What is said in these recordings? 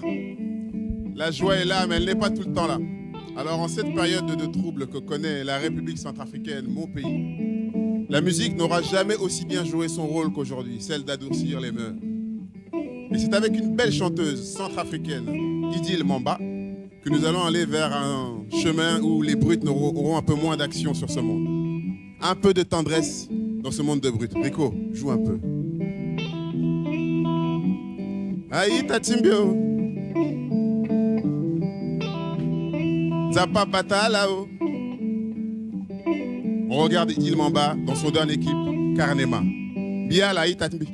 là. La joie est là, mais elle n'est pas tout le temps là. Alors en cette période de troubles que connaît la République centrafricaine, mon pays, la musique n'aura jamais aussi bien joué son rôle qu'aujourd'hui, celle d'adoucir les mœurs. Et c'est avec une belle chanteuse centrafricaine, Idylle Mamba, que nous allons aller vers un chemin où les brutes auront un peu moins d'action sur ce monde. Un peu de tendresse dans ce monde de brutes. Rico, joue un peu. Aïe, Tatimbio. Zapa Bata là-haut. On regarde Idylle Mamba dans son dernier clip, Carnema. Bia la Tatimbi.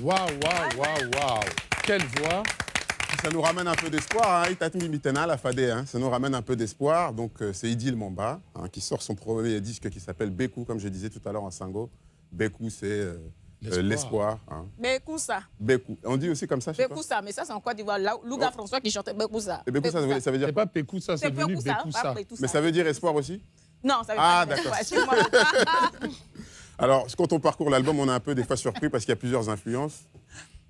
Waouh. Quelle voix. Ça nous ramène un peu d'espoir, hein. La Fadé, hein. Ça nous ramène un peu d'espoir. Donc c'est Idylle Mamba hein, qui sort son premier disque qui s'appelle Bekou, comme je disais tout à l'heure en Sango. Bekou, c'est l'espoir. Hein. Bekou ça. Bekou. On dit aussi comme ça, je sais pas. Bekou ça, mais ça c'est en Côte d'Ivoire. Louga François qui chantait Bekou ça. Et Bekou ça veut dire... C'est pas Bekou ça, c'est devenu Bekou ça. Mais ça veut dire espoir aussi? Non, ça veut pas dire d'accord. Excuse-moi. Alors, quand on parcourt l'album, on est un peu des fois surpris parce qu'il y a plusieurs influences.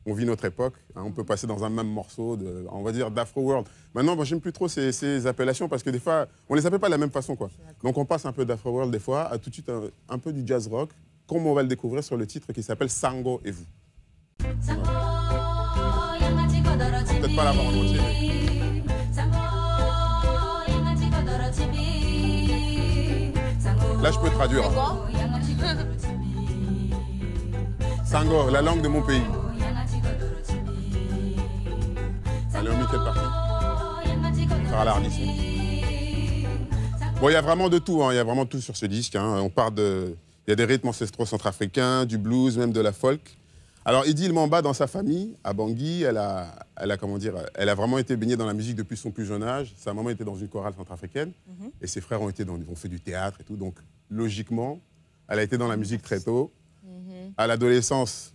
On vit notre époque, hein, on peut passer dans un même morceau, on va dire d'Afro World. Maintenant, moi, j'aime plus trop ces appellations parce que des fois, on les appelle pas de la même façon, quoi. Donc, on passe un peu d'Afro World des fois à tout de suite un peu du jazz rock, comme on va le découvrir sur le titre qui s'appelle Sango et vous. Peut-être pas l'avoir en entier, mais... Là, je peux traduire. Hein. Sango, la langue de mon pays. Allez, on met quelle partie? Faire l'ardisme. Bon, il y a vraiment de tout, hein. Il y a vraiment tout sur ce disque. Hein. On part de... Il y a des rythmes ancestraux centrafricains, du blues, même de la folk. Alors, Idylle Mamba, dans sa famille, à Bangui, elle a vraiment été baignée dans la musique depuis son plus jeune âge. Sa maman était dans une chorale centrafricaine et ses frères ont fait du théâtre et tout. Donc, logiquement, elle a été dans la musique très tôt. À l'adolescence,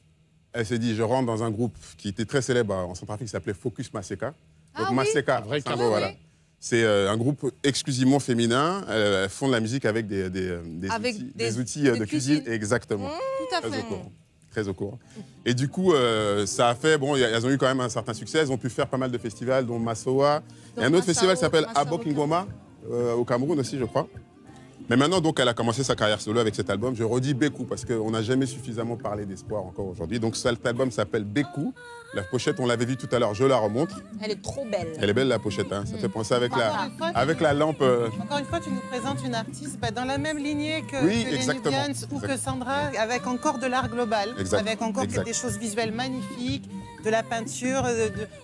elle s'est dit, je rentre dans un groupe qui était très célèbre en Centrafrique, qui s'appelait Focus Maseka. Donc Maseka, voilà. C'est un groupe exclusivement féminin. Elles font de la musique avec des outils de cuisine. Exactement. Tout à fait. Très au courant. Et du coup, ça a fait, bon, elles ont eu quand même un certain succès. Elles ont pu faire pas mal de festivals, dont Massoa. Et un autre festival qui s'appelle Abok Ngoma, au Cameroun aussi, je crois. Mais maintenant, donc, elle a commencé sa carrière solo avec cet album. Je redis Bekou parce qu'on n'a jamais suffisamment parlé d'espoir encore aujourd'hui. Donc, cet album s'appelle Bekou. La pochette, on l'avait vue tout à l'heure, je la remontre. Elle est trop belle. Elle est belle, la pochette. Hein. Ça fait penser avec la lampe. Encore une fois, tu nous présentes une artiste dans la même lignée que Lenny Diane ou que Sandra, avec encore de l'art global, avec encore des choses visuelles magnifiques, de la peinture,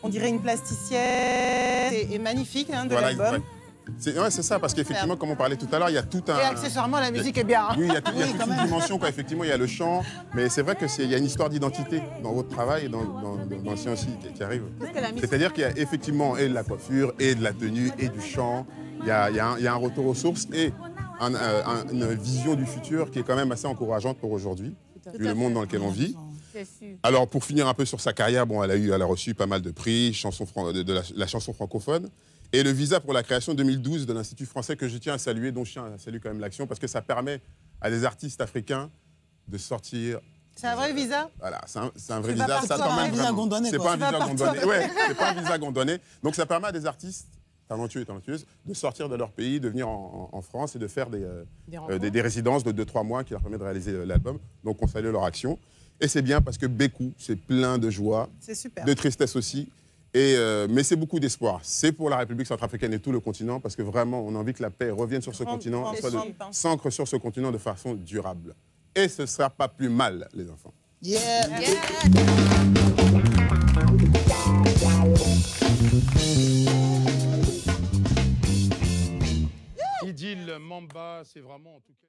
on dirait une plasticienne, et magnifique hein, de l'album. C'est ça, parce qu'effectivement, comme on parlait tout à l'heure, il y a tout un... Et accessoirement, la musique est bien. Hein. Oui, il y a toute une dimension, quoi. Effectivement, il y a le chant, mais c'est vrai qu'il y a une histoire d'identité dans votre travail et dans le sien aussi qui arrive. C'est-à-dire qu'il y a effectivement et de la coiffure, et de la tenue, et du chant. Il y a un retour aux sources et une vision du futur qui est quand même assez encourageante pour aujourd'hui, vu le monde dans lequel on vit. Alors, pour finir un peu sur sa carrière, bon, elle a reçu pas mal de prix, la chanson francophone. Et le visa pour la création 2012 de l'Institut français que je tiens à saluer, dont je tiens à saluer quand même l'action, parce que ça permet à des artistes africains de sortir... C'est un vrai visa? Voilà, c'est un vrai visa. C'est pas un visa gondonné. Ouais, c'est pas un visa gondonné. Donc ça permet à des artistes talentueux et talentueuses, de sortir de leur pays, de venir en France et de faire des résidences de 2-3 mois qui leur permettent de réaliser l'album. Donc on salue leur action. Et c'est bien parce que Bécou, c'est plein de joie, de tristesse aussi. Mais c'est beaucoup d'espoir. C'est pour la République centrafricaine et tout le continent parce que vraiment, on a envie que la paix revienne sur ce continent, s'ancre sur ce continent de façon durable. Et ce ne sera pas plus mal, les enfants. Yeah. Idylle, Mamba, c'est vraiment en tout cas...